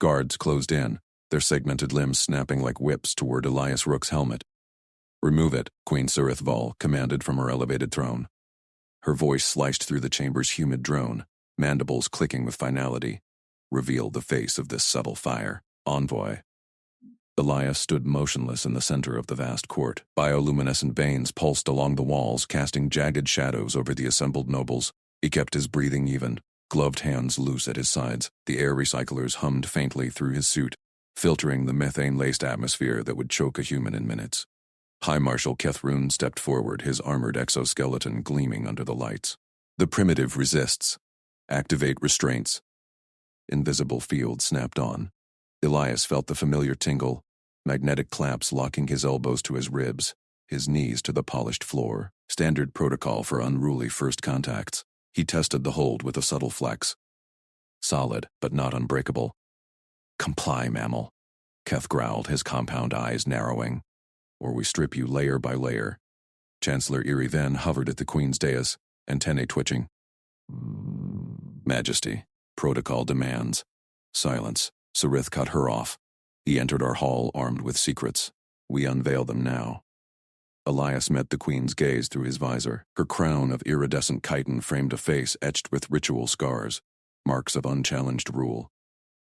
Guards closed in, their segmented limbs snapping like whips toward Elias Rook's helmet. "Remove it," Queen Surith Vol commanded from her elevated throne. Her voice sliced through the chamber's humid drone, mandibles clicking with finality. "Reveal the face of this subtle fire, envoy." Elias stood motionless in the center of the vast court. Bioluminescent veins pulsed along the walls, casting jagged shadows over the assembled nobles. He kept his breathing even, gloved hands loose at his sides. The air recyclers hummed faintly through his suit, filtering the methane-laced atmosphere that would choke a human in minutes. High Marshal Kethrun stepped forward, his armored exoskeleton gleaming under the lights. "The primitive resists. Activate restraints." Invisible field snapped on. Elias felt the familiar tingle, magnetic clamps locking his elbows to his ribs, his knees to the polished floor. Standard protocol for unruly first contacts. He tested the hold with a subtle flex. Solid, but not unbreakable. "Comply, mammal," Keth growled, his compound eyes narrowing. "Or we strip you layer by layer." Chancellor Erie then hovered at the Queen's dais, antennae twitching. "Majesty, protocol demands." "Silence." Surith cut her off. "He entered our hall armed with secrets. We unveil them now." Elias met the Queen's gaze through his visor. Her crown of iridescent chitin framed a face etched with ritual scars, marks of unchallenged rule.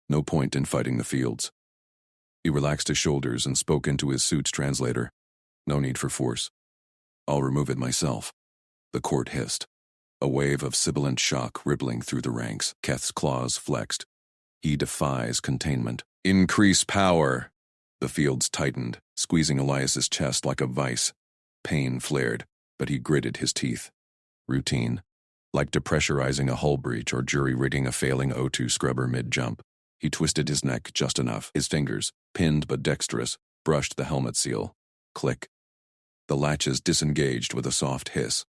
No point in fighting the fields. He relaxed his shoulders and spoke into his suit's translator. "No need for force. I'll remove it myself." The court hissed. A wave of sibilant shock rippling through the ranks. Keth's claws flexed. He defies containment. "Increase power!" The fields tightened, squeezing Elias's chest like a vice. Pain flared, but he gritted his teeth. Routine. Like depressurizing a hull breach or jury-rigging a failing O2 scrubber mid-jump. He twisted his neck just enough. His fingers, pinned but dexterous, brushed the helmet seal. Click. The latches disengaged with a soft hiss.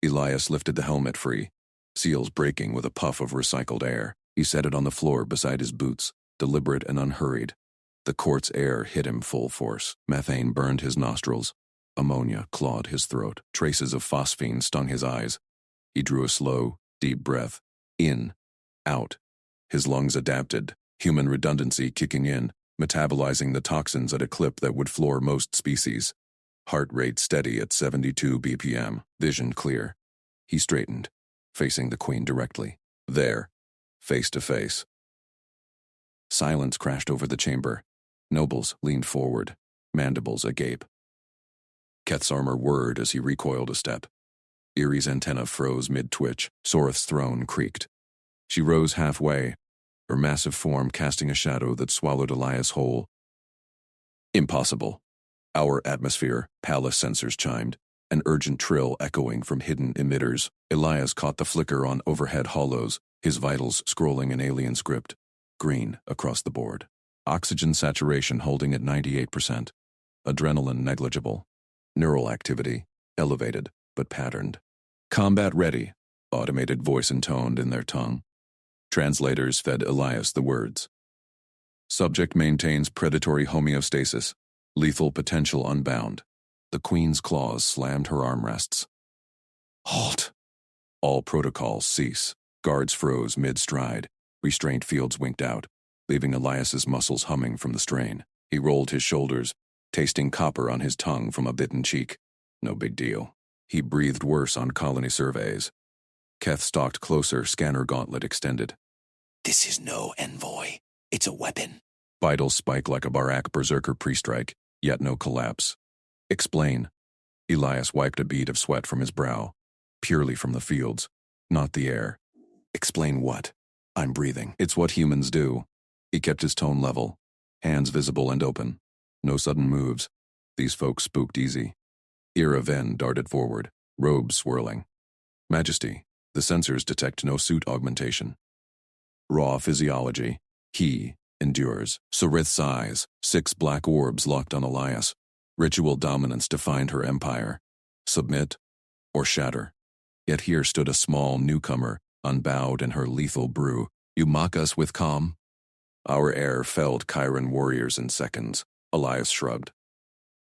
Elias lifted the helmet free, seals breaking with a puff of recycled air. He set it on the floor beside his boots, deliberate and unhurried. The court's air hit him full force. Methane burned his nostrils. Ammonia clawed his throat. Traces of phosphine stung his eyes. He drew a slow, deep breath. In. Out. His lungs adapted, human redundancy kicking in, metabolizing the toxins at a clip that would floor most species. Heart rate steady at 72 BPM, vision clear. He straightened, facing the Queen directly. There, face to face. Silence crashed over the chamber. Nobles leaned forward, mandibles agape. Keth's armor whirred as he recoiled a step. Erie's antenna froze mid-twitch. Sorith's throne creaked. She rose halfway, her massive form casting a shadow that swallowed Elias whole. "Impossible." Our atmosphere, palace sensors chimed, an urgent trill echoing from hidden emitters. Elias caught the flicker on overhead hollows, his vitals scrolling an alien script. Green across the board. Oxygen saturation holding at 98%. Adrenaline negligible. Neural activity elevated but patterned. "Combat ready," automated voice intoned in their tongue. Translators fed Elias the words. "Subject maintains predatory homeostasis. Lethal potential unbound." The Queen's claws slammed her armrests. "Halt!" All protocols cease. Guards froze mid-stride. Restraint fields winked out, leaving Elias's muscles humming from the strain. He rolled his shoulders, tasting copper on his tongue from a bitten cheek. No big deal. He breathed worse on colony surveys. Keth stalked closer, scanner gauntlet extended. "This is no envoy. It's a weapon." Vitals spike like a Barak berserker pre-strike, yet no collapse. "Explain." Elias wiped a bead of sweat from his brow. Purely from the fields, not the air. "Explain what?" "I'm breathing. It's what humans do." He kept his tone level, hands visible and open. No sudden moves. These folks spooked easy. Ira Ven darted forward, robes swirling. "Majesty, the sensors detect no suit augmentation. Raw physiology. He endures." Surith's eyes, 6 black orbs locked on Elias. Ritual dominance defined her empire. Submit or shatter. Yet here stood a small newcomer, unbowed in her lethal brew. "You mock us with calm?" "Our air felled Chiron warriors in seconds," Elias shrugged.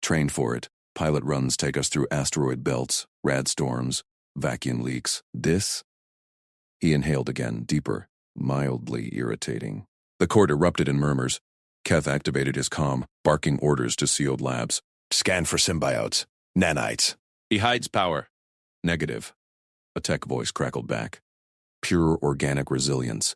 "Trained for it. Pilot runs take us through asteroid belts, rad storms, vacuum leaks. This?" He inhaled again, deeper, mildly irritating. The court erupted in murmurs. Keth activated his comm, barking orders to sealed labs. Scan for symbiotes. Nanites. He hides power. Negative. A tech voice crackled back. Pure organic resilience.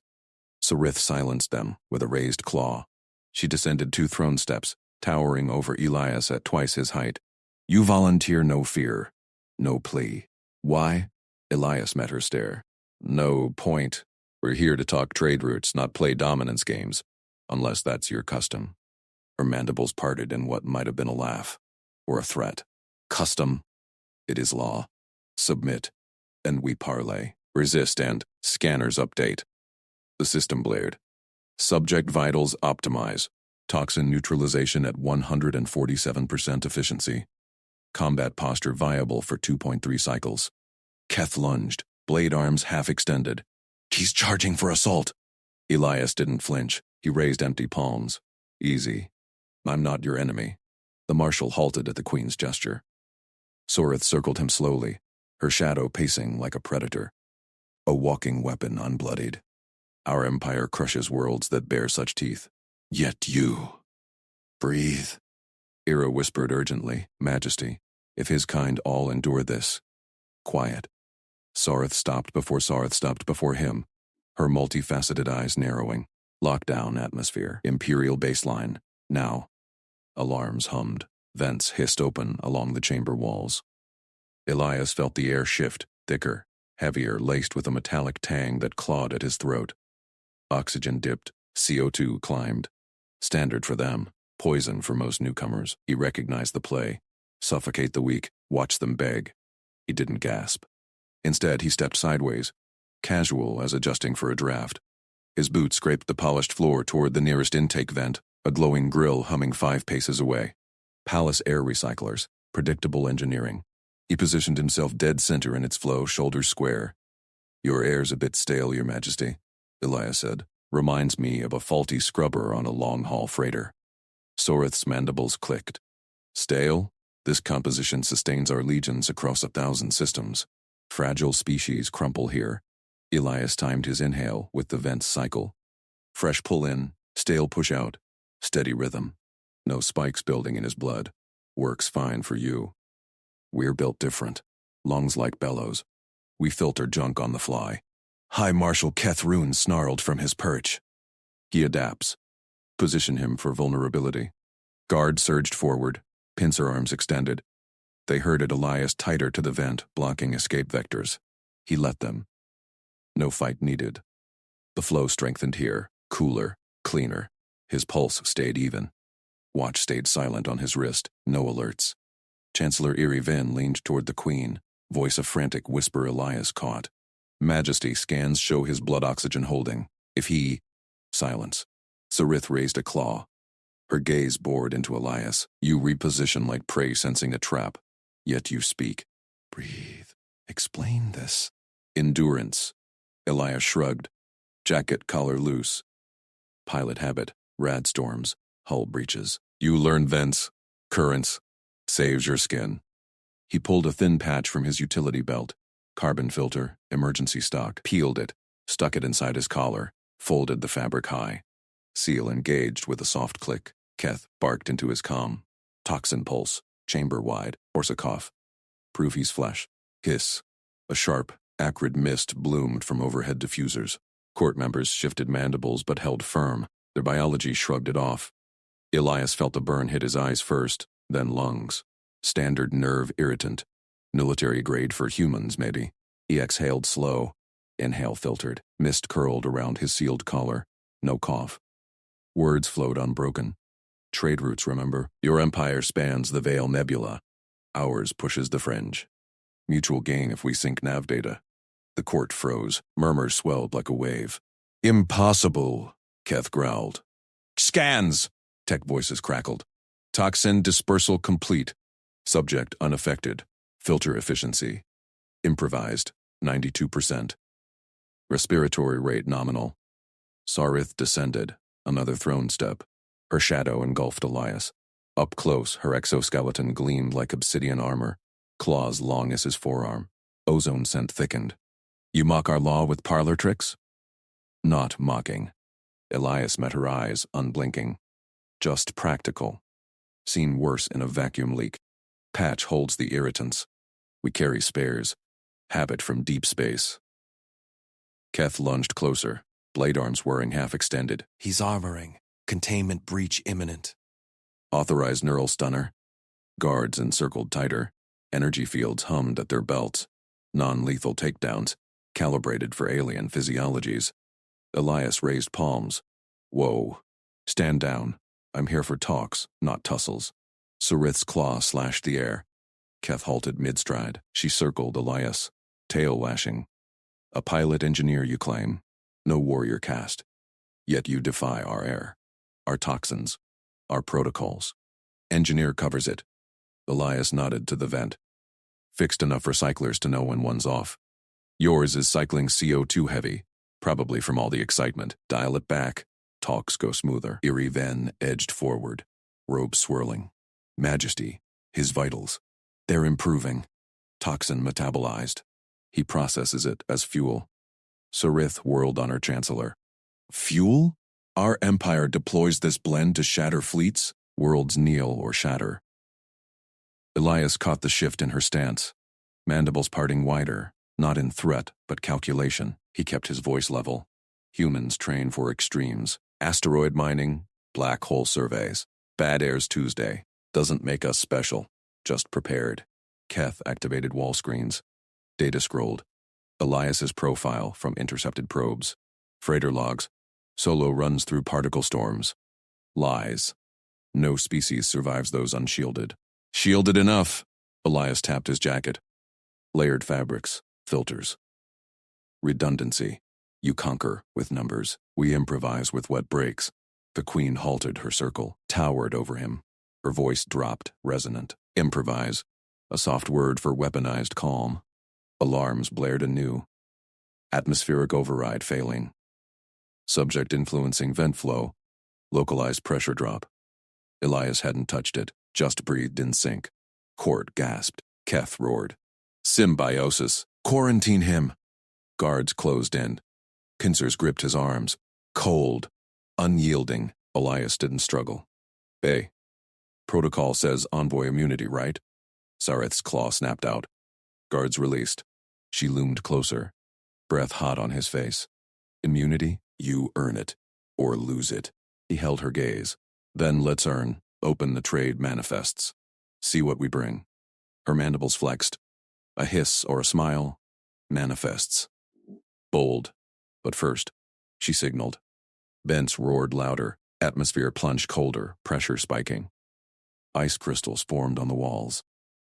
Sarith silenced them with a raised claw. She descended 2 throne steps, towering over Elias at twice his height. You volunteer no fear, no plea. Why? Elias met her stare. No point. We're here to talk trade routes, not play dominance games, unless that's your custom. Her mandibles parted in what might have been a laugh, or a threat. Custom. It is law. Submit, and we parley. Resist and scanners update. The system blared. Subject vitals optimize. Toxin neutralization at 147% efficiency. Combat posture viable for 2.3 cycles. Keth lunged, blade arms half extended. He's charging for assault. Elias didn't flinch. He raised empty palms. Easy. I'm not your enemy. The marshal halted at the queen's gesture. Sorith circled him slowly, her shadow pacing like a predator. A walking weapon unbloodied. Our empire crushes worlds that bear such teeth. Yet you. Breathe. Ira whispered urgently, Majesty, if his kind all endure this. Quiet. Sarith stopped before him, her multifaceted eyes narrowing. Lockdown atmosphere, imperial baseline. Now. Alarms hummed, vents hissed open along the chamber walls. Elias felt the air shift, thicker, heavier, laced with a metallic tang that clawed at his throat. Oxygen dipped, CO2 climbed. Standard for them, poison for most newcomers. He recognized the play. Suffocate the weak, watch them beg. He didn't gasp. Instead, he stepped sideways, casual as adjusting for a draft. His boot scraped the polished floor toward the nearest intake vent, a glowing grill humming 5 paces away. Palace air recyclers, predictable engineering. He positioned himself dead center in its flow, shoulders square. Your air's a bit stale, Your Majesty, Elias said. Reminds me of a faulty scrubber on a long-haul freighter. Sorith's mandibles clicked. Stale? This composition sustains our legions across 1,000 systems. Fragile species crumple here. Elias timed his inhale with the vent's cycle. Fresh pull in, stale push out. Steady rhythm. No spikes building in his blood. Works fine for you. We're built different. Lungs like bellows. We filter junk on the fly. High Marshal Keth Rune snarled from his perch. He adapts. Position him for vulnerability. Guard surged forward, pincer arms extended. They herded Elias tighter to the vent, blocking escape vectors. He let them. No fight needed. The flow strengthened here, cooler, cleaner. His pulse stayed even. Watch stayed silent on his wrist, no alerts. Chancellor Iri Vin leaned toward the queen, voice a frantic whisper Elias caught. Majesty scans show his blood oxygen holding. If he... Silence. Sarith raised a claw. Her gaze bored into Elias. You reposition like prey sensing a trap. Yet you speak. Breathe. Explain this. Endurance. Elias shrugged. Jacket collar loose. Pilot habit. Rad storms. Hull breaches. You learn vents. Currents. Saves your skin. He pulled a thin patch from his utility belt. Carbon filter, emergency stock, peeled it, stuck it inside his collar, folded the fabric high. Seal engaged with a soft click. Keth barked into his comm. Toxin pulse, chamber-wide, Korsakoff. Prove he's flesh. Hiss. A sharp, acrid mist bloomed from overhead diffusers. Court members shifted mandibles but held firm. Their biology shrugged it off. Elias felt a burn hit his eyes first, then lungs. Standard nerve irritant. Military grade for humans, maybe. He exhaled slow. Inhale filtered. Mist curled around his sealed collar. No cough. Words flowed unbroken. Trade routes, remember? Your empire spans the Veil Nebula. Ours pushes the fringe. Mutual gain if we sync nav data. The court froze. Murmurs swelled like a wave. Impossible, Keth growled. Scans! Tech voices crackled. Toxin dispersal complete. Subject unaffected. Filter efficiency. Improvised, 92%. Respiratory rate nominal. Sarith descended, another throne step. Her shadow engulfed Elias. Up close, her exoskeleton gleamed like obsidian armor, claws long as his forearm. Ozone scent thickened. You mock our law with parlor tricks? Not mocking. Elias met her eyes, unblinking. Just practical. Seen worse in a vacuum leak. Patch holds the irritants. We carry spares. Habit from deep space. Keth lunged closer, blade arms whirring half extended. He's armoring. Containment breach imminent. Authorized neural stunner. Guards encircled tighter. Energy fields hummed at their belts. Non-lethal takedowns, calibrated for alien physiologies. Elias raised palms. Whoa. Stand down. I'm here for talks, not tussles. Sarith's claw slashed the air. Keth halted mid-stride. She circled Elias, tail lashing. A pilot engineer, you claim. No warrior caste. Yet you defy our air, our toxins, our protocols. Engineer covers it. Elias nodded to the vent. Fixed enough for cyclers to know when one's off. Yours is cycling CO2 heavy, probably from all the excitement. Dial it back. Talks go smoother. Eerie Ven edged forward, robe swirling. Majesty, his vitals. They're improving. Toxin metabolized. He processes it as fuel. Sarith whirled on her chancellor. Fuel? Our empire deploys this blend to shatter fleets? Worlds kneel or shatter. Elias caught the shift in her stance. Mandibles parting wider, not in threat, but calculation. He kept his voice level. Humans train for extremes. Asteroid mining, black hole surveys. Bad Airs Tuesday. Doesn't make us special. Just prepared. Keth activated wall screens. Data scrolled. Elias's profile from intercepted probes. Freighter logs. Solo runs through particle storms. Lies. No species survives those unshielded. Shielded enough. Elias tapped his jacket. Layered fabrics. Filters. Redundancy. You conquer with numbers. We improvise with what breaks. The queen halted her circle, towered over him. Her voice dropped, resonant. Improvise. A soft word for weaponized calm. Alarms blared anew. Atmospheric override failing. Subject influencing vent flow. Localized pressure drop. Elias hadn't touched it, just breathed in sync. Court gasped. Keth roared. Symbiosis. Quarantine him. Guards closed in. Pincers gripped his arms. Cold. Unyielding. Elias didn't struggle. Hey. Protocol says envoy immunity, right? Sarith's claw snapped out. Guards released. She loomed closer. Breath hot on his face. Immunity? You earn it. Or lose it. He held her gaze. Then let's earn. Open the trade manifests. See what we bring. Her mandibles flexed. A hiss or a smile. Manifests. Bold. But first, she signaled. Vents roared louder. Atmosphere plunged colder, pressure spiking. Ice crystals formed on the walls.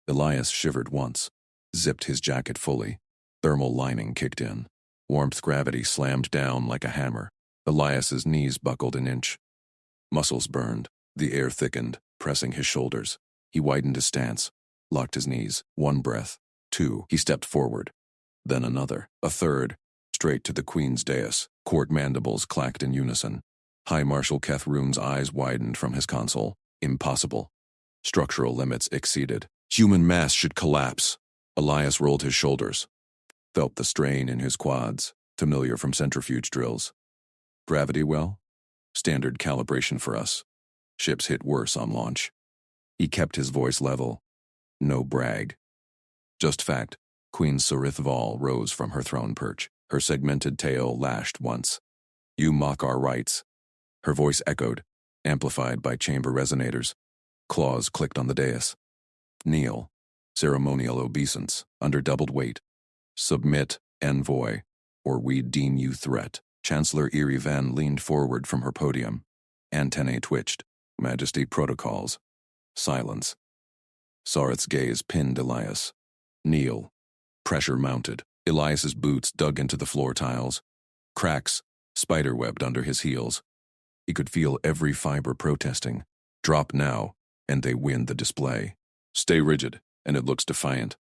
Elias shivered once. Zipped his jacket fully. Thermal lining kicked in. Warmth gravity slammed down like a hammer. Elias's knees buckled an inch. Muscles burned. The air thickened, pressing his shoulders. He widened his stance. Locked his knees. One breath. Two. He stepped forward. Then another. A third. Straight to the queen's dais. Court mandibles clacked in unison. High Marshal Keth Rune's eyes widened from his console. Impossible. Structural limits exceeded. Human mass should collapse. Elias rolled his shoulders. Felt the strain in his quads, familiar from centrifuge drills. Gravity well? Standard calibration for us. Ships hit worse on launch. He kept his voice level. No brag. Just fact. Queen Sarith Val rose from her throne perch. Her segmented tail lashed once. You mock our rights. Her voice echoed, amplified by chamber resonators. Claws clicked on the dais. Kneel. Ceremonial obeisance, under doubled weight. Submit, envoy, or we deem you threat. Chancellor Eerie Van leaned forward from her podium. Antennae twitched. Majesty protocols. Silence. Sarith's gaze pinned Elias. Kneel. Pressure mounted. Elias's boots dug into the floor tiles. Cracks, spiderwebbed under his heels. He could feel every fiber protesting. Drop now, and they win the display. Stay rigid, and it looks defiant.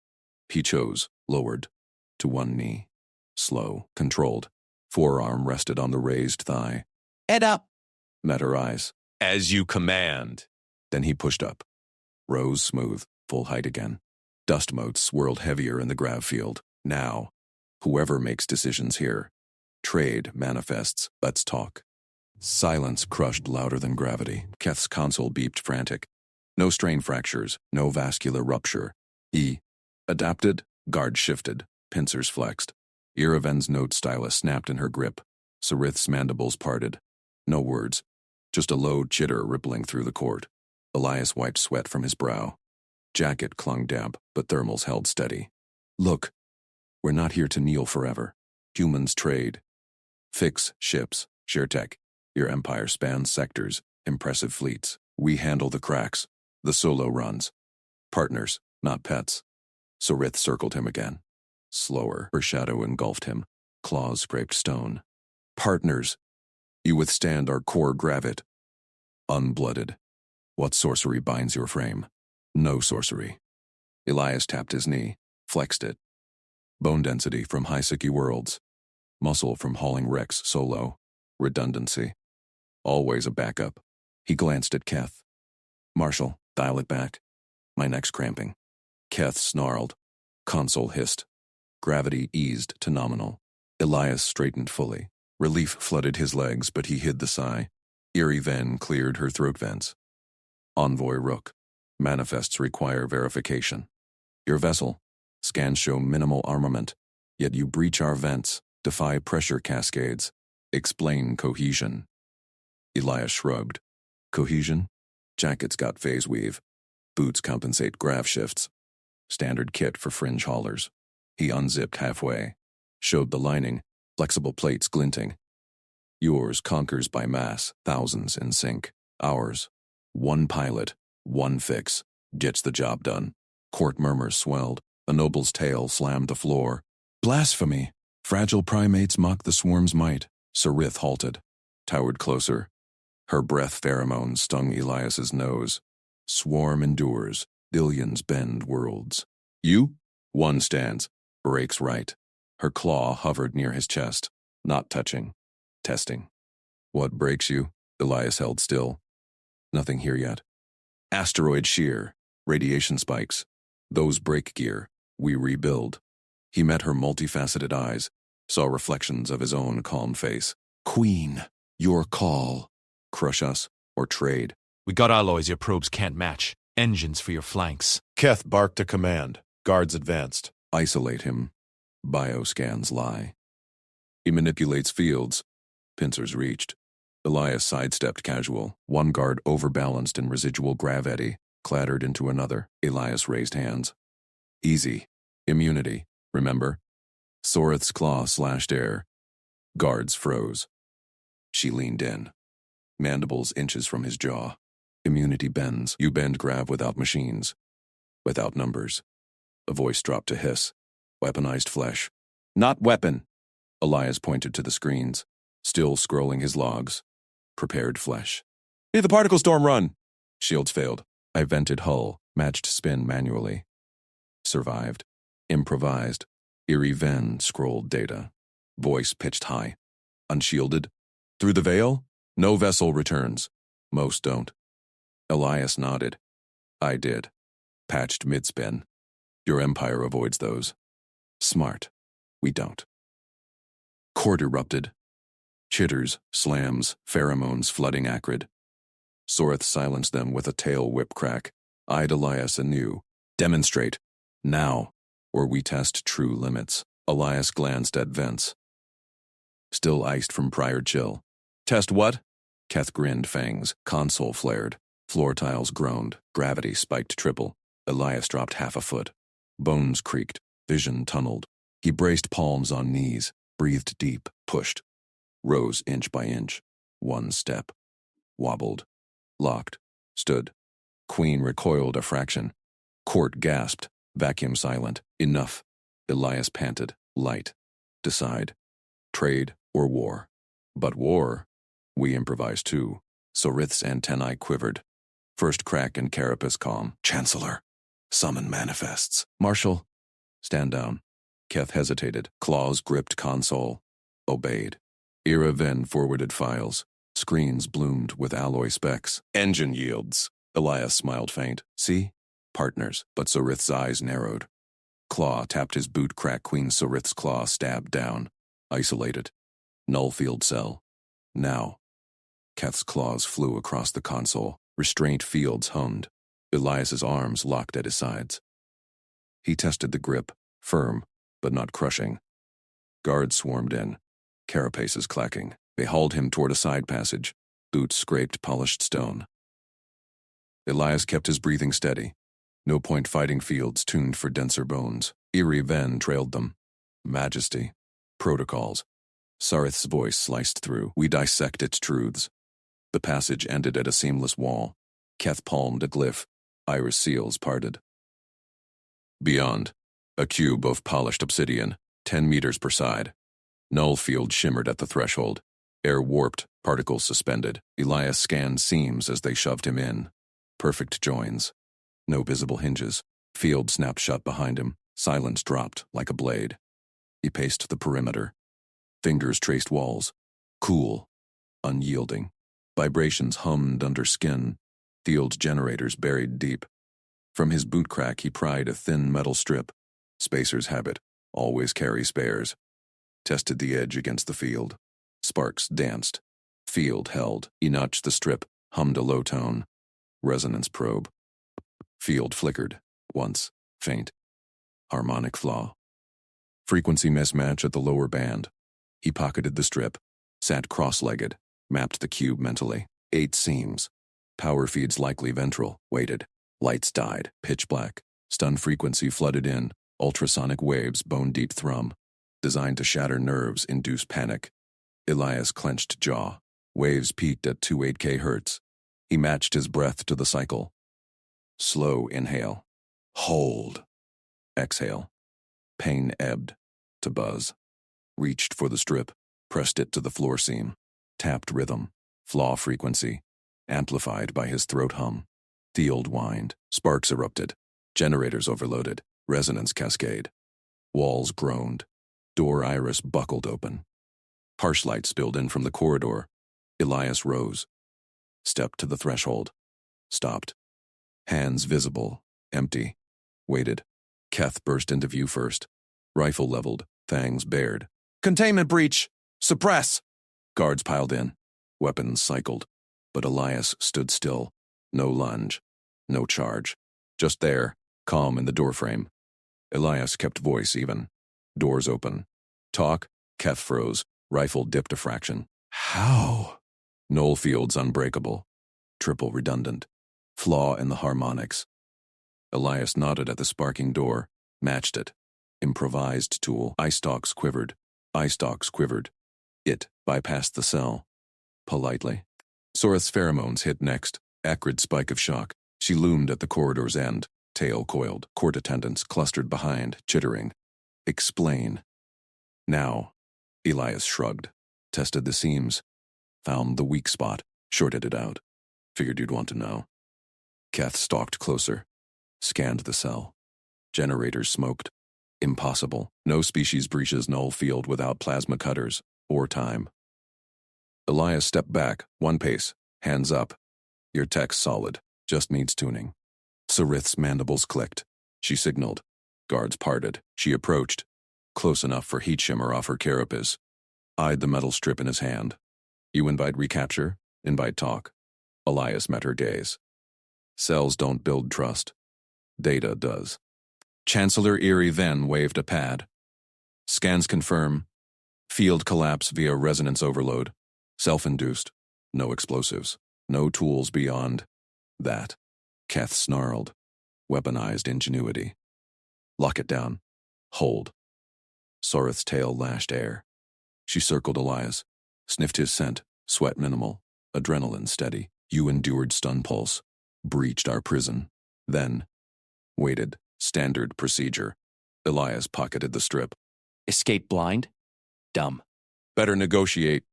He chose, lowered, to one knee. Slow, controlled. Forearm rested on the raised thigh. Head up. Met her eyes. As you command. Then he pushed up. Rose smooth, full height again. Dust motes swirled heavier in the grav field. Now, whoever makes decisions here. Trade manifests. Let's talk. Silence crushed louder than gravity. Keth's console beeped frantic. No strain fractures, no vascular rupture. He adapted, guard shifted, pincers flexed. Iraven's note stylus snapped in her grip. Sarith's mandibles parted. No words, just a low chitter rippling through the court. Elias wiped sweat from his brow. Jacket clung damp, but thermals held steady. Look, we're not here to kneel forever. Humans trade. Fix ships, share tech. Your empire spans sectors, impressive fleets. We handle the cracks, the solo runs. Partners, not pets. Sarith circled him again. Slower, her shadow engulfed him. Claws scraped stone. Partners. You withstand our core gravit. Unblooded. What sorcery binds your frame? No sorcery. Elias tapped his knee, flexed it. Bone density from high-sicky worlds. Muscle from hauling wrecks solo. Redundancy. Always a backup. He glanced at Keth. Marshal, dial it back. My neck's cramping. Keth snarled. Console hissed. Gravity eased to nominal. Elias straightened fully. Relief flooded his legs, but he hid the sigh. Iraven cleared her throat vents. Envoy Rook. Manifests require verification. Your vessel. Scans show minimal armament. Yet you breach our vents, defy pressure cascades. Explain cohesion. Elias shrugged. Cohesion? Jacket's got phase weave. Boots compensate grav shifts. Standard kit for fringe haulers. He unzipped halfway. Showed the lining, flexible plates glinting. Yours conquers by mass, thousands in sync. Ours. One pilot, one fix. Gets the job done. Court murmurs swelled. A noble's tail slammed the floor. Blasphemy! Fragile primates mock the swarm's might. Sarith halted. Towered closer. Her breath pheromones stung Elias's nose. Swarm endures. Billions bend worlds. You? One stands. Breaks right. Her claw hovered near his chest. Not touching. Testing. What breaks you? Elias held still. Nothing here yet. Asteroid shear. Radiation spikes. Those break gear. We rebuild. He met her multifaceted eyes. Saw reflections of his own calm face. Queen, your call. Crush us or trade. We got alloys your probes can't match. Engines for your flanks. Keth barked a command. Guards advanced. Isolate him. Bioscans lie. He manipulates fields. Pincers reached. Elias sidestepped casual. One guard overbalanced in residual grav eddy. Clattered into another. Elias raised hands. Easy. Immunity. Remember? Sorith's claw slashed air. Guards froze. She leaned in. Mandibles inches from his jaw. Immunity bends. You bend grav without machines. Without numbers. A voice dropped to hiss. Weaponized flesh. Not weapon! Elias pointed to the screens. Still scrolling his logs. Prepared flesh. Hey, the particle storm run! Shields failed. I vented hull. Matched spin manually. Survived. Improvised. Iraven scrolled data. Voice pitched high. Unshielded. Through the veil? No vessel returns. Most don't. Elias nodded. I did. Patched mid-spin. Your empire avoids those. Smart. We don't. Court erupted. Chitters, slams, pheromones flooding acrid. Sorith silenced them with a tail whip crack. Eyed Elias anew. Demonstrate. Now. Or we test true limits. Elias glanced at vents. Still iced from prior chill. Test what? Keth grinned fangs. Console flared. Floor tiles groaned. Gravity spiked triple. Elias dropped half a foot. Bones creaked. Vision tunneled. He braced palms on knees. Breathed deep. Pushed. Rose inch by inch. One step. Wobbled. Locked. Stood. Queen recoiled a fraction. Court gasped. Vacuum silent. Enough. Elias panted. Light. Decide. Trade or war. But war? We improvise too. Sorith's antennae quivered. First crack in carapace calm. Chancellor. Summon manifests. Marshal. Stand down. Keth hesitated. Claws gripped console. Obeyed. Iraven forwarded files. Screens bloomed with alloy specks. Engine yields. Elias smiled faint. See? Partners. But Sorith's eyes narrowed. Claw tapped his boot crack. Queen Sorith's claw stabbed down. Isolated. Null field cell. Now. Keth's claws flew across the console. Restraint fields hummed. Elias's arms locked at his sides. He tested the grip, firm, but not crushing. Guards swarmed in, carapaces clacking. They hauled him toward a side passage. Boots scraped polished stone. Elias kept his breathing steady. No point fighting fields tuned for denser bones. Eerie Ven trailed them. Majesty. Protocols. Sarith's voice sliced through. We dissect its truths. The passage ended at a seamless wall. Keth palmed a glyph. Iris seals parted. Beyond, a cube of polished obsidian, 10 meters per side. Null field shimmered at the threshold. Air warped, particles suspended. Elias scanned seams as they shoved him in. Perfect joins. No visible hinges. Field snapped shut behind him. Silence dropped like a blade. He paced the perimeter. Fingers traced walls. Cool. Unyielding. Vibrations hummed under skin. Field generators buried deep. From his boot crack he pried a thin metal strip. Spacer's habit. Always carry spares. Tested the edge against the field. Sparks danced. Field held. He notched the strip, hummed a low tone. Resonance probe. Field flickered. Once. Faint. Harmonic flaw. Frequency mismatch at the lower band. He pocketed the strip. Sat cross-legged. Mapped the cube mentally. 8 seams. Power feeds likely ventral. Waited. Lights died. Pitch black. Stun frequency flooded in. Ultrasonic waves bone-deep thrum. Designed to shatter nerves, induce panic. Elias clenched jaw. Waves peaked at 28K hertz. He matched his breath to the cycle. Slow inhale. Hold. Exhale. Pain ebbed. To buzz. Reached for the strip. Pressed it to the floor seam. Tapped rhythm. Flaw frequency. Amplified by his throat hum. Field whined. Sparks erupted. Generators overloaded. Resonance cascade. Walls groaned. Door iris buckled open. Harsh light spilled in from the corridor. Elias rose. Stepped to the threshold. Stopped. Hands visible. Empty. Waited. Keth burst into view first. Rifle leveled. Fangs bared. Containment breach! Suppress! Guards piled in. Weapons cycled. But Elias stood still. No lunge. No charge. Just there, calm in the doorframe. Elias kept voice even. Doors open. Talk. Keth froze. Rifle dipped a fraction. How? Null fields unbreakable. Triple redundant. Flaw in the harmonics. Elias nodded at the sparking door. Matched it. Improvised tool. Eye stalks quivered. Eye stalks quivered. It bypassed the cell. Politely. Sorith's pheromones hit next. Acrid spike of shock. She loomed at the corridor's end. Tail coiled. Court attendants clustered behind, chittering. Explain. Now. Elias shrugged. Tested the seams. Found the weak spot. Shorted it out. Figured you'd want to know. Keth stalked closer. Scanned the cell. Generators smoked. Impossible. No species breaches null field without plasma cutters. Or time. Elias stepped back, 1 pace. Hands up. Your tech's solid. Just needs tuning. Sarith's mandibles clicked. She signaled. Guards parted. She approached. Close enough for heat shimmer off her carapace. Eyed the metal strip in his hand. You invite recapture, invite talk. Elias met her gaze. Cells don't build trust. Data does. Chancellor Eerie then waved a pad. Scans confirm. Field collapse via resonance overload. Self-induced. No explosives. No tools beyond that. Keth snarled. Weaponized ingenuity. Lock it down. Hold. Sorith's tail lashed air. She circled Elias. Sniffed his scent. Sweat minimal. Adrenaline steady. You endured stun pulse. Breached our prison. Then. Waited. Standard procedure. Elias pocketed the strip. Escape blind? Dumb. Better negotiate.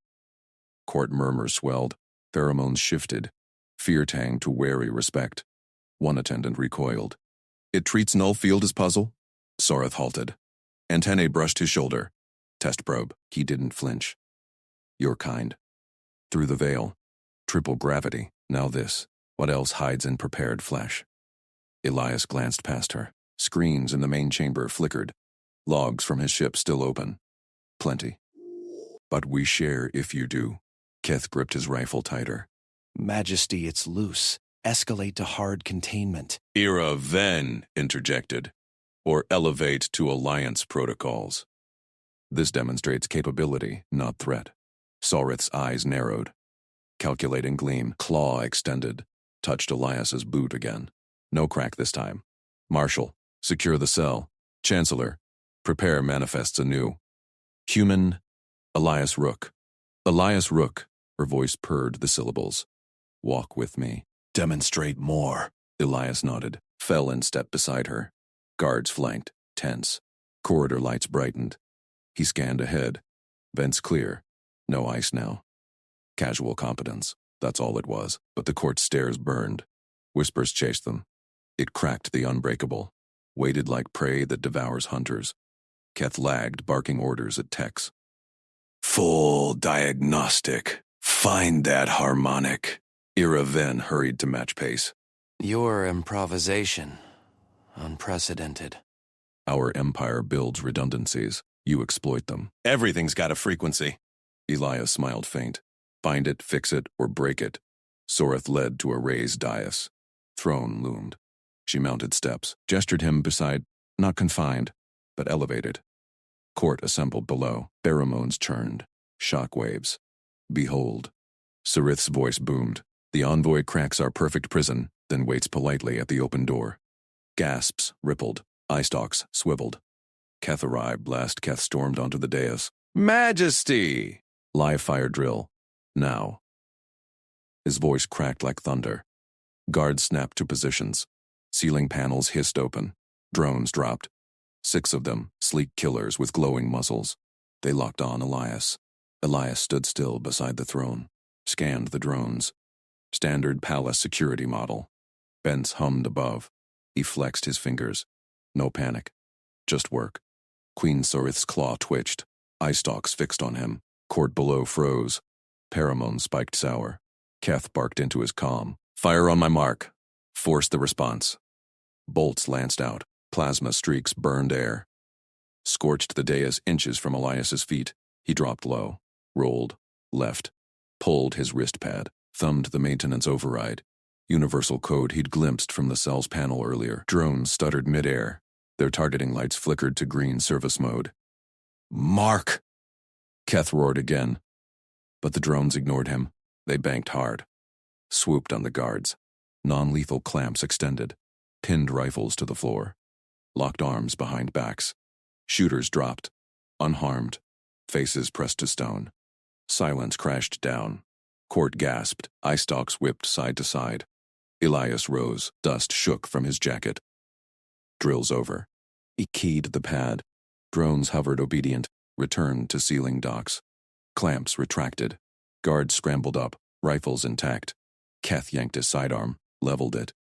Court murmurs swelled. Pheromones shifted. Fear tang to wary respect. One attendant recoiled. It treats null field as puzzle? Sorith halted. Antennae brushed his shoulder. Test probe. He didn't flinch. Your kind. Through the veil. Triple gravity. Now this. What else hides in prepared flesh? Elias glanced past her. Screens in the main chamber flickered. Logs from his ship still open. Plenty. But we share if you do. Keth gripped his rifle tighter. Majesty, it's loose. Escalate to hard containment. Era Ven interjected, or elevate to Alliance protocols. This demonstrates capability, not threat. Sorith's eyes narrowed. Calculating gleam, claw extended, touched Elias's boot again. No crack this time. Marshal, secure the cell. Chancellor, prepare manifests anew. Human, Elias Rook. Elias Rook, her voice purred the syllables. Walk with me. Demonstrate more. Elias nodded, fell in step beside her. Guards flanked, tense. Corridor lights brightened. He scanned ahead. Vents clear. No ice now. Casual competence, that's all it was, but the court's stairs burned. Whispers chased them. It cracked the unbreakable, waited like prey that devours hunters. Keth lagged, barking orders at techs. Full diagnostic. Find that harmonic. Era Ven hurried to match pace. Your improvisation. Unprecedented. Our empire builds redundancies. You exploit them. Everything's got a frequency. Elias smiled faint. Find it, fix it, or break it. Sorith led to a raised dais. Throne loomed. She mounted steps, gestured him beside, not confined, but elevated. Court assembled below. Pheromones churned. Shock waves. Behold. Sorith's voice boomed. The envoy cracks our perfect prison, then waits politely at the open door. Gasps rippled. Eye stalks swiveled. Keth arrived. Last Keth stormed onto the dais. Majesty! Live fire drill. Now. His voice cracked like thunder. Guards snapped to positions. Ceiling panels hissed open. Drones dropped. 6 of them, sleek killers with glowing muzzles. They locked on Elias. Elias stood still beside the throne, scanned the drones. Standard palace security model. Vents hummed above. He flexed his fingers. No panic. Just work. Queen Sorith's claw twitched. Eye stalks fixed on him. Court below froze. Paramon spiked sour. Keth barked into his comm. Fire on my mark. Force the response. Bolts lanced out. Plasma streaks burned air. Scorched the dais inches from Elias's feet. He dropped low. Rolled. Left. Pulled his wrist pad. Thumbed the maintenance override. Universal code he'd glimpsed from the cell's panel earlier. Drones stuttered midair. Their targeting lights flickered to green service mode. Mark! Keth roared again. But the drones ignored him. They banked hard. Swooped on the guards. Non-lethal clamps extended. Pinned rifles to the floor. Locked arms behind backs. Shooters dropped. Unharmed. Faces pressed to stone. Silence crashed down. Court gasped. Eye stalks whipped side to side. Elias rose. Dust shook from his jacket. Drill's over. He keyed the pad. Drones hovered obedient. Returned to ceiling docks. Clamps retracted. Guards scrambled up. Rifles intact. Keth yanked his sidearm. Leveled it.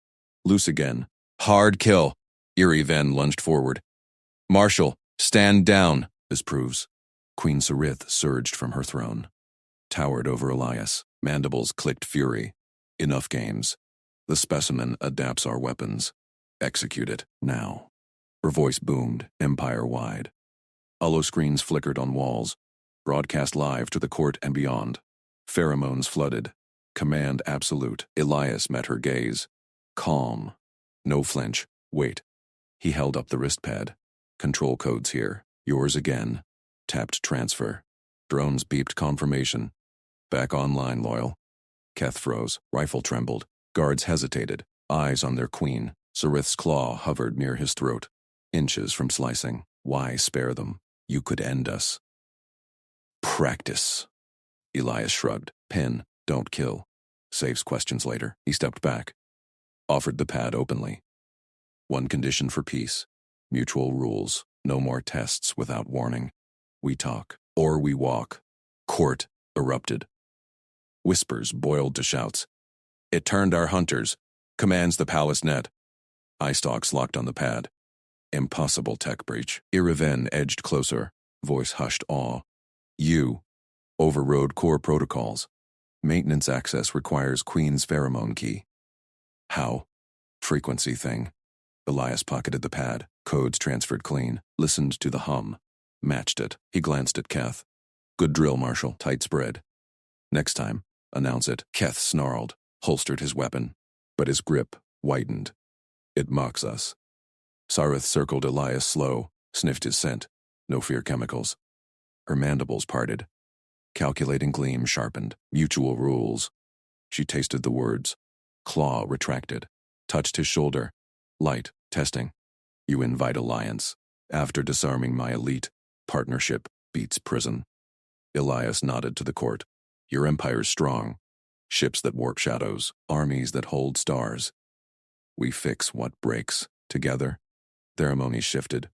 Loose again. Hard kill. Era Ven lunged forward. Marshal, stand down, this proves. Queen Sorith surged from her throne. Towered over Elias. Mandibles clicked fury. Enough games. The specimen adapts our weapons. Execute it, now. Her voice boomed, empire-wide. Holoscreens flickered on walls. Broadcast live to the court and beyond. Pheromones flooded. Command absolute. Elias met her gaze. Calm. No flinch. Wait. He held up the wrist pad. Control codes here. Yours again. Tapped transfer. Drones beeped confirmation. Back online, loyal. Keth froze. Rifle trembled. Guards hesitated. Eyes on their queen. Sorith's claw hovered near his throat. Inches from slicing. Why spare them? You could end us. Practice. Elias shrugged. Pin. Don't kill. Saves questions later. He stepped back. Offered the pad openly. One condition for peace. Mutual rules. No more tests without warning. We talk, or we walk. Court erupted. Whispers boiled to shouts. It turned our hunters. Commands the palace net. Eye stalks locked on the pad. Impossible tech breach. Era Ven edged closer. Voice hushed awe. You overrode core protocols. Maintenance access requires Queen's pheromone key. How? Frequency thing. Elias pocketed the pad. Codes transferred clean. Listened to the hum. Matched it. He glanced at Keth. Good drill, Marshal. Tight spread. Next time, announce it. Keth snarled, holstered his weapon, but his grip widened. It mocks us. Sarith circled Elias slow, sniffed his scent. No fear chemicals. Her mandibles parted. Calculating gleam sharpened. Mutual rules. She tasted the words. Claw retracted. Touched his shoulder. Light, testing. You invite alliance. After disarming my elite, partnership beats prison. Elias nodded to the court. Your empire's strong. Ships that warp shadows. Armies that hold stars. We fix what breaks. Together. Ceremonies shifted.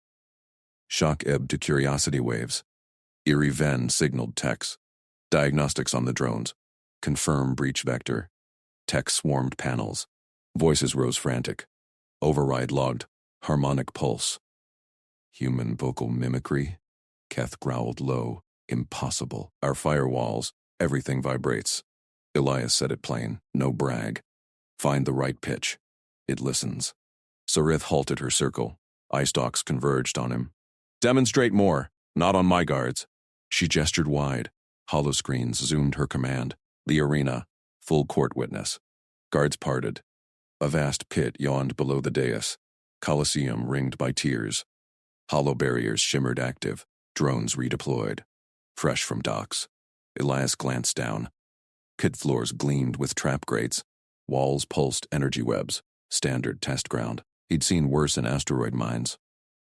Shock ebbed to curiosity waves. Eerie Ven signaled techs. Diagnostics on the drones. Confirm breach vector. Tech swarmed panels. Voices rose frantic. Override logged. Harmonic pulse. Human vocal mimicry? Keth growled low. Impossible. Our firewalls. Everything vibrates. Elias said it plain. No brag. Find the right pitch. It listens. Sarith halted her circle. Eye stalks converged on him. Demonstrate more. Not on my guards. She gestured wide. Holoscreens zoomed her command. The arena. Full court witness. Guards parted. A vast pit yawned below the dais. Coliseum ringed by tiers. Hollow barriers shimmered active. Drones redeployed. Fresh from docks. Elias glanced down. Pit floors gleamed with trap grates. Walls pulsed energy webs. Standard test ground. He'd seen worse in asteroid mines.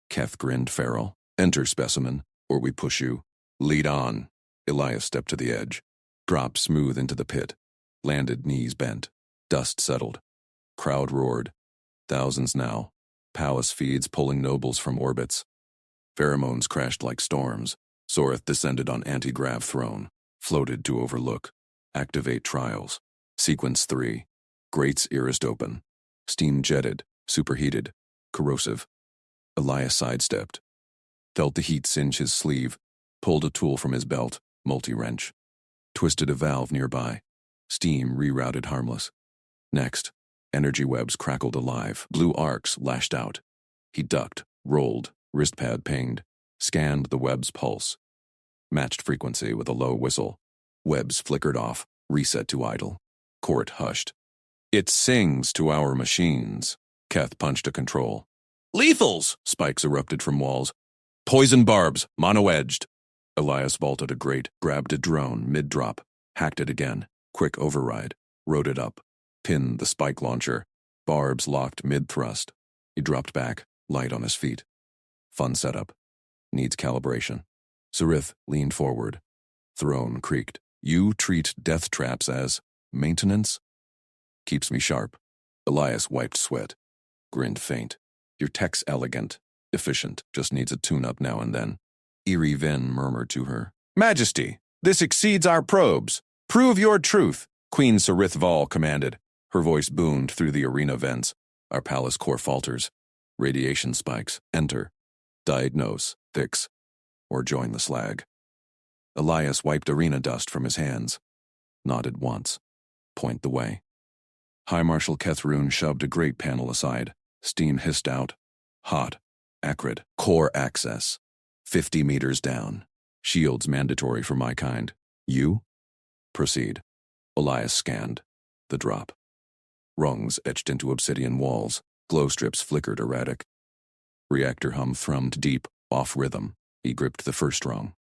Keth grinned feral. Enter, specimen, or we push you. Lead on. Elias stepped to the edge. Dropped smooth into the pit. Landed knees bent. Dust settled. Crowd roared. Thousands now. Palace feeds pulling nobles from orbits. Pheromones crashed like storms. Sorith descended on anti-grav throne. Floated to overlook. Activate trials. Sequence 3. Grates irised open. Steam jetted. Superheated. Corrosive. Elias sidestepped. Felt the heat singe his sleeve. Pulled a tool from his belt. Multi-wrench. Twisted a valve nearby. Steam rerouted harmless. Next. Energy webs crackled alive. Blue arcs lashed out. He ducked. Rolled. Wrist pad pinged. Scanned the web's pulse. Matched frequency with a low whistle. Webs flickered off. Reset to idle. Court hushed. It sings to our machines. Keth punched a control. Lethals! Spikes erupted from walls. Poison barbs, mono-edged. Elias vaulted a grate, grabbed a drone mid-drop, hacked it again. Quick override. Rode it up. Pinned the spike launcher. Barbs locked mid-thrust. He dropped back, light on his feet. Fun setup. Needs calibration. Sarith leaned forward. Throne creaked. You treat death traps as maintenance? Keeps me sharp. Elias wiped sweat. Grinned faint. Your tech's elegant. Efficient. Just needs a tune-up now and then. Eerie Ven murmured to her. Majesty, this exceeds our probes. Prove your truth, Queen Sarith Val commanded. Her voice boomed through the arena vents. Our palace core falters. Radiation spikes. Enter. Diagnose. Fix. Or join the slag. Elias wiped arena dust from his hands. Nodded once. Point the way. High Marshal Kethrun shoved a grate panel aside. Steam hissed out. Hot. Acrid. Core access. 50 meters down. Shields mandatory for my kind. You? Proceed. Elias scanned. The drop. Rungs etched into obsidian walls. Glow strips flickered erratic. Reactor hum thrummed deep, off rhythm. He gripped the first rung.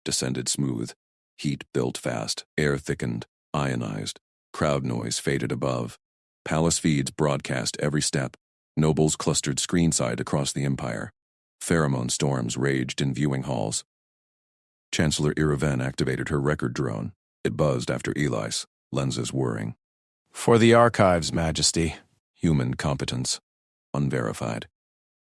Descended smooth. Heat built fast. Air thickened. Ionized. Crowd noise faded above. Palace feeds broadcast every step. Nobles clustered screenside across the empire. Pheromone storms raged in viewing halls. Chancellor Iraven activated her record drone. It buzzed after Elias, lenses whirring. For the archives, Majesty. Human competence. Unverified.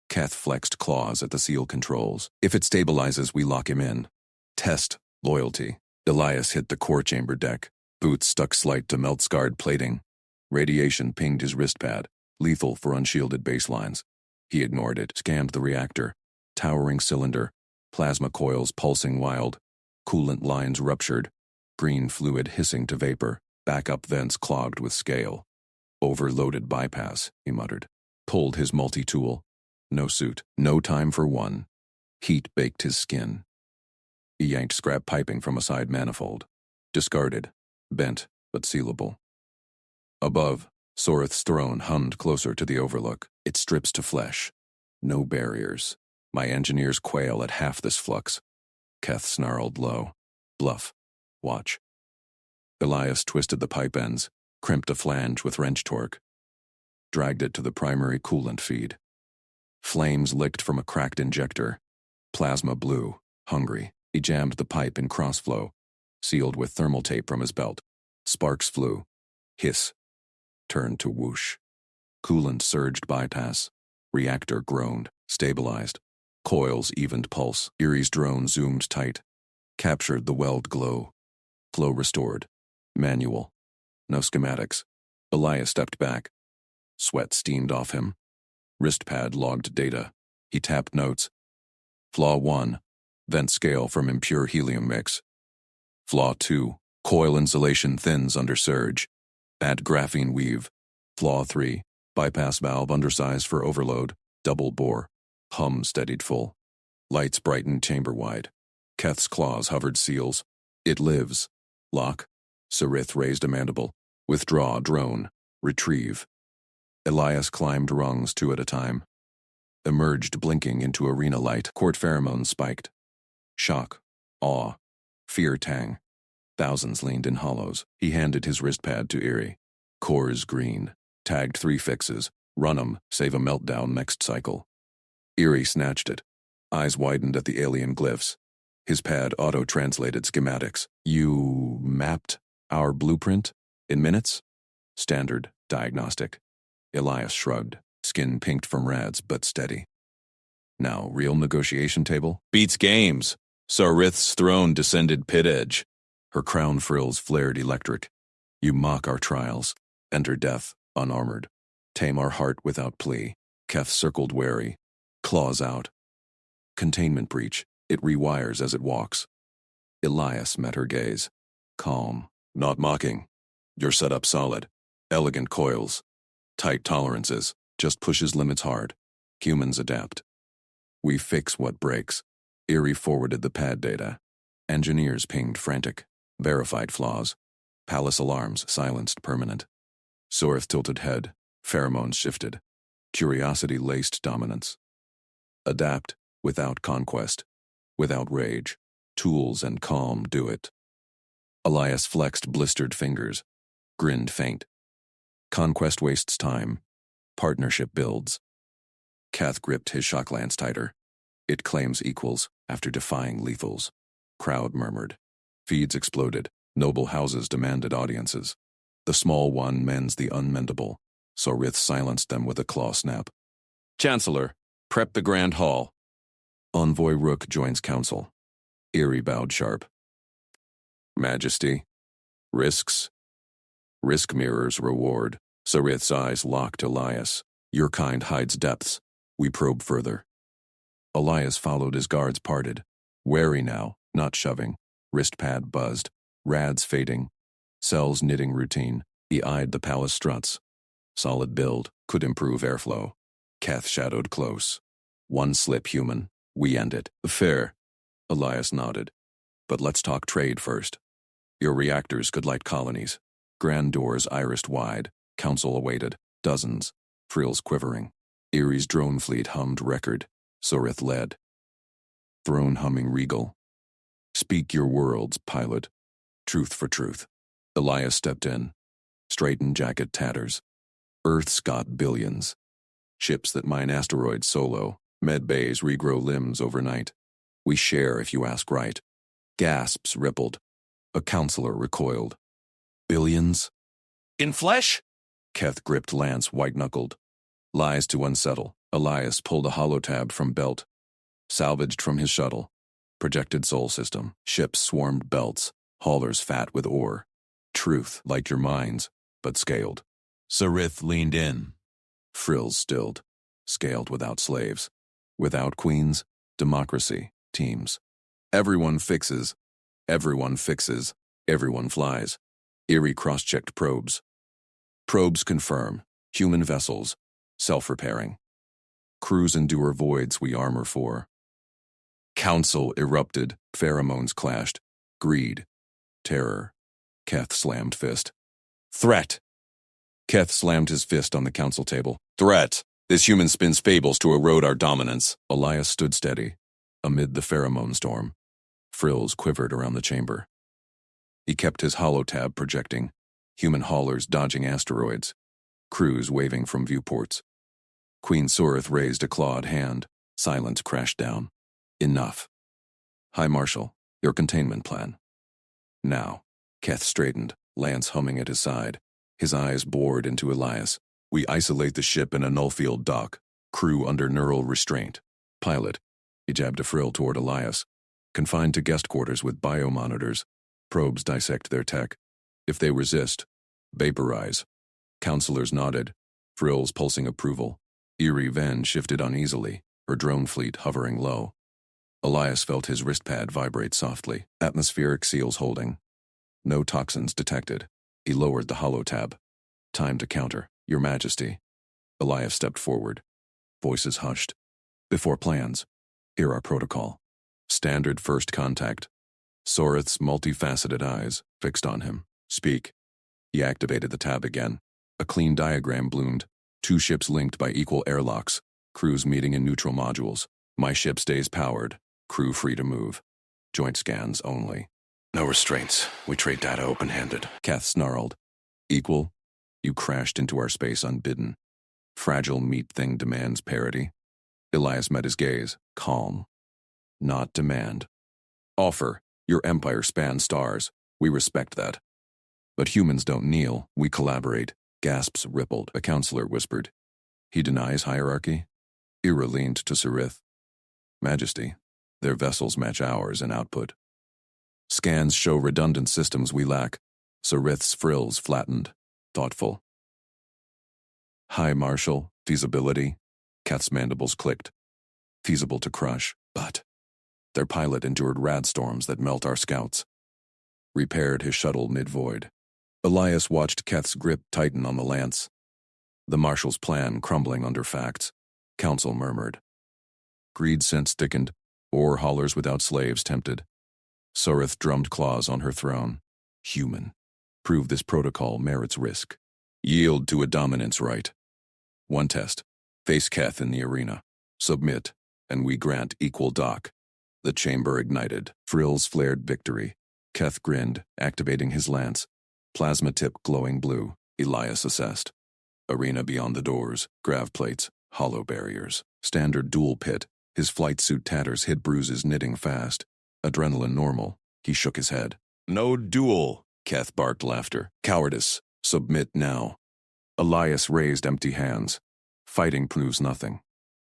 Keth flexed claws at the seal controls. If it stabilizes, we lock him in. Test. Loyalty. Elias hit the core chamber deck. Boots stuck slight to melt-scarred plating. Radiation pinged his wrist pad, lethal for unshielded baselines. He ignored it, scanned the reactor. Towering cylinder. Plasma coils pulsing wild. Coolant lines ruptured. Green fluid hissing to vapor. Backup vents clogged with scale. Overloaded bypass, he muttered. Pulled his multi-tool. No suit. No time for one. Heat baked his skin. He yanked scrap piping from a side manifold. Discarded. bent but sealable. Above, Sorith's throne hummed closer to the overlook, its strips to flesh. No barriers. My engineers quail at half this flux. Keth snarled low. Bluff. Watch. Elias twisted the pipe ends, crimped a flange with wrench torque. Dragged it to the primary coolant feed. Flames licked from a cracked injector. Plasma blue, hungry. He jammed the pipe in crossflow, sealed with thermal tape from his belt. Sparks flew. Hiss. Turned to whoosh. Coolant surged bypass. Reactor groaned, stabilized. Coils evened pulse. Erie's drone zoomed tight. Captured the weld glow. Flow restored. Manual. No schematics. Elias stepped back. Sweat steamed off him. Wrist pad logged data. He tapped notes. Flaw 1. Vent scale from impure helium mix. Flaw 2. Coil insulation thins under surge. Add graphene weave. Flaw 3. Bypass valve undersized for overload. Double bore. Hum steadied full. Lights brightened chamber-wide. Keth's claws hovered seals. It lives. Lock. Sarith raised a mandible. Withdraw drone. Retrieve. Elias climbed rungs 2 at a time. Emerged blinking into arena light. Court pheromones spiked. Shock. Awe. Fear tang. Thousands leaned in hollows. He handed his wrist pad to Erie. Cores green. Tagged 3 fixes. Run 'em, save a meltdown next cycle. Erie snatched it. Eyes widened at the alien glyphs. His pad auto-translated schematics. You mapped our blueprint? In minutes? Standard diagnostic. Elias shrugged, skin pinked from rads but steady. Now, real negotiation table? Beats games. Sarith's throne descended pit edge. Her crown frills flared electric. You mock our trials. Enter death, unarmored. Tame our heart without plea. Keth circled wary. Claws out. Containment breach. It rewires as it walks. Elias met her gaze. Calm. Not mocking. Your setup solid. Elegant coils. Tight tolerances. Just pushes limits hard. Humans adapt. We fix what breaks. Erie forwarded the pad data. Engineers pinged frantic. Verified flaws. Palace alarms silenced permanent. Sorith tilted head. Pheromones shifted. Curiosity laced dominance. Adapt without conquest. Without rage. Tools and calm do it. Elias flexed blistered fingers. Grinned faint. Conquest wastes time. Partnership builds. Keth gripped his shock lance tighter. It claims equals after defying lethals. Crowd murmured. Feeds exploded. Noble houses demanded audiences. The small one mends the unmendable. Sorith silenced them with a claw snap. Chancellor, prep the Grand Hall. Envoy Rook joins council. Erie bowed sharp. Majesty. Risks. Risk mirrors reward. Sarith's eyes locked Elias. Your kind hides depths. We probe further. Elias followed as guards parted. Wary now, not shoving. Wrist pad buzzed. Rads fading. Cells knitting routine. He eyed the palace struts. Solid build. Could improve airflow. Keth shadowed close. One slip human. We end it. Fair. Elias nodded. But let's talk trade first. Your reactors could light colonies. Grand doors irised wide. Council awaited. Dozens. Frills quivering. Erie's drone fleet hummed record. Sorith led. Throne humming regal. Speak your worlds, pilot. Truth for truth. Elias stepped in. Straightened jacket tatters. Earth's got billions. Ships that mine asteroids solo. Med bays regrow limbs overnight. We share if you ask right. Gasps rippled. A counselor recoiled. Billions? In flesh? Keth gripped lance white-knuckled. Lies to unsettle. Elias pulled a holotab from belt. Salvaged from his shuttle. Projected soul system. Ships swarmed belts. Haulers fat with ore. Truth, like your minds, but scaled. Sarith leaned in. Frills stilled. Scaled without slaves. Without queens. Democracy. Teams. Everyone fixes. Everyone fixes. Everyone flies. Erie cross-checked probes. Probes confirm. Human vessels. Self-repairing. Crews endure voids we armor for. Council erupted. Pheromones clashed. Greed. Terror. Keth slammed fist. Threat! Keth slammed his fist on the council table. Threat! This human spins fables to erode our dominance. Elias stood steady, amid the pheromone storm. Frills quivered around the chamber. He kept his holotab projecting, human haulers dodging asteroids, crews waving from viewports. Queen Sorith raised a clawed hand. Silence crashed down. Enough. High Marshal, your containment plan. Now. Keth straightened, lance humming at his side. His eyes bored into Elias. We isolate the ship in a nullfield dock. Crew under neural restraint. Pilot. He jabbed a frill toward Elias. Confined to guest quarters with biomonitors. Probes dissect their tech. If they resist, vaporize. Counselors nodded, frills pulsing approval. Eerie Ven shifted uneasily, her drone fleet hovering low. Elias felt his wristpad vibrate softly, atmospheric seals holding. No toxins detected. He lowered the holotab. Time to counter, Your Majesty. Elias stepped forward. Voices hushed. Before plans, hear our protocol. Standard first contact. Sorith's multifaceted eyes fixed on him. Speak. He activated the tab again. A clean diagram bloomed. 2 ships linked by equal airlocks. Crews meeting in neutral modules. My ship stays powered. Crew free to move. Joint scans only. No restraints. We trade data open-handed. Keth snarled. Equal? You crashed into our space unbidden. Fragile meat thing demands parity. Elias met his gaze. Calm. Not demand. Offer. Your empire spans stars. We respect that. But humans don't kneel. We collaborate. Gasps rippled. A counselor whispered. He denies hierarchy? Ira leaned to Sorith. Majesty, their vessels match ours in output. Scans show redundant systems we lack. Sorith's frills flattened. Thoughtful. High Marshal, feasibility. Keth's mandibles clicked. Feasible to crush, but their pilot endured radstorms that melt our scouts. Repaired his shuttle mid-void. Elias watched Keth's grip tighten on the lance. The Marshal's plan crumbling under facts. Council murmured. Greed sense thickened. Ore haulers without slaves tempted. Sorith drummed claws on her throne. Human. Prove this protocol merits risk. Yield to a dominance right. One test. Face Keth in the arena. Submit, and we grant equal dock. The chamber ignited. Frills flared victory. Keth grinned, activating his lance. Plasma tip glowing blue. Elias assessed. Arena beyond the doors. Grav plates. Hollow barriers. Standard dual pit. His flight suit tatters hid bruises knitting fast. Adrenaline normal. He shook his head. No duel. Keth barked laughter. Cowardice. Submit now. Elias raised empty hands. Fighting proves nothing.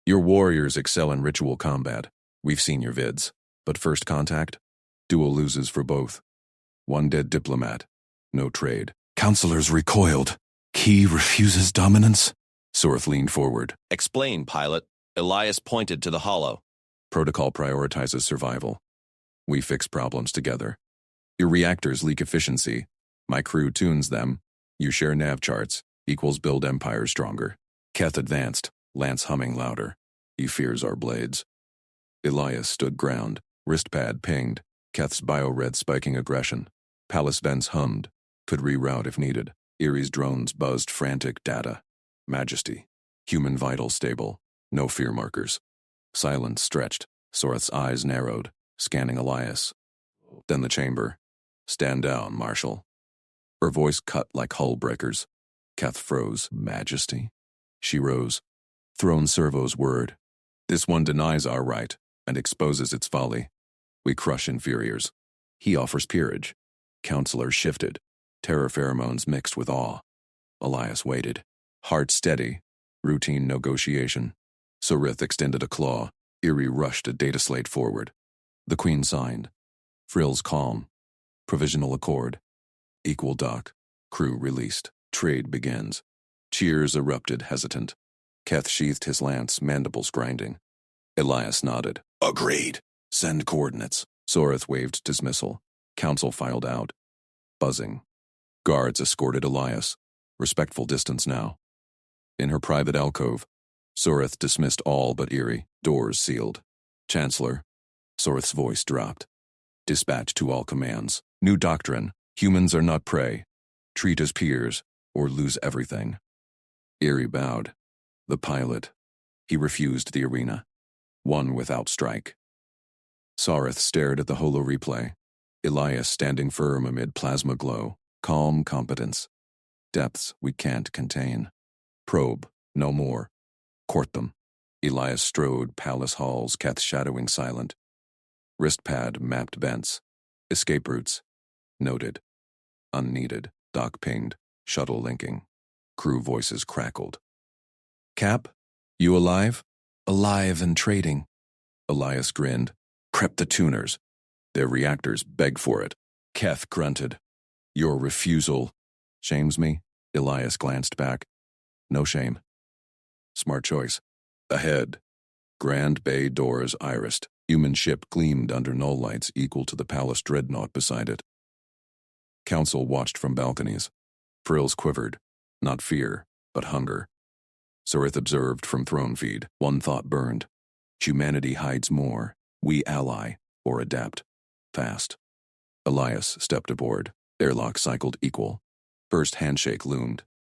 Your warriors excel in ritual combat. We've seen your vids. But first contact? Duel loses for both. One dead diplomat. No trade. Counselors recoiled. Key refuses dominance? Sorith leaned forward. Explain, pilot. Elias pointed to the hollow. Protocol prioritizes survival. We fix problems together. Your reactors leak efficiency. My crew tunes them. You share nav charts. Equals build empires stronger. Keth advanced, lance humming louder. He fears our blades. Elias stood ground. Wristpad pinged. Keth's bio-red spiking aggression. Palace vents hummed. Could reroute if needed. Erie's drones buzzed frantic data. Majesty. Human vital stable. No fear markers. Silence stretched. Sorith's eyes narrowed, scanning Elias. Then the chamber. Stand down, Marshal. Her voice cut like hull breakers. Keth froze. Majesty? She rose. Throne servo's word. This one denies our right and exposes its folly. We crush inferiors. He offers peerage. Counselor shifted. Terror pheromones mixed with awe. Elias waited. Heart steady. Routine negotiation. Sorith extended a claw. Erie rushed a data slate forward. The Queen signed. Frills calm. Provisional accord. Equal dock. Crew released. Trade begins. Cheers erupted hesitant. Keth sheathed his lance, mandibles grinding. Elias nodded. Agreed. Send coordinates. Sorith waved dismissal. Council filed out. Buzzing. Guards escorted Elias. Respectful distance now. In her private alcove, Sorith dismissed all but Erie. Doors sealed. Chancellor. Sorith's voice dropped. Dispatch to all commands. New doctrine. Humans are not prey. Treat as peers, or lose everything. Erie bowed. The pilot. He refused the arena. One without strike. Sareth stared at the holo replay. Elias standing firm amid plasma glow. Calm competence. Depths we can't contain. Probe, no more. Court them. Elias strode palace halls, Keth shadowing silent. Wristpad mapped vents. Escape routes. Noted. Unneeded. Dock pinged. Shuttle linking. Crew voices crackled. Cap, you alive? Alive and trading. Elias grinned. Prep the tuners. Their reactors beg for it. Keth grunted. Your refusal shames me. Elias glanced back. No shame. Smart choice. Ahead. Grand Bay doors irised. Human ship gleamed under null lights equal to the palace dreadnought beside it. Council watched from balconies. Frills quivered. Not fear, but hunger. Sarith observed from throne feed. One thought burned. Humanity hides more. We ally, or adapt. Fast. Elias stepped aboard. Airlock cycled equal. First handshake loomed.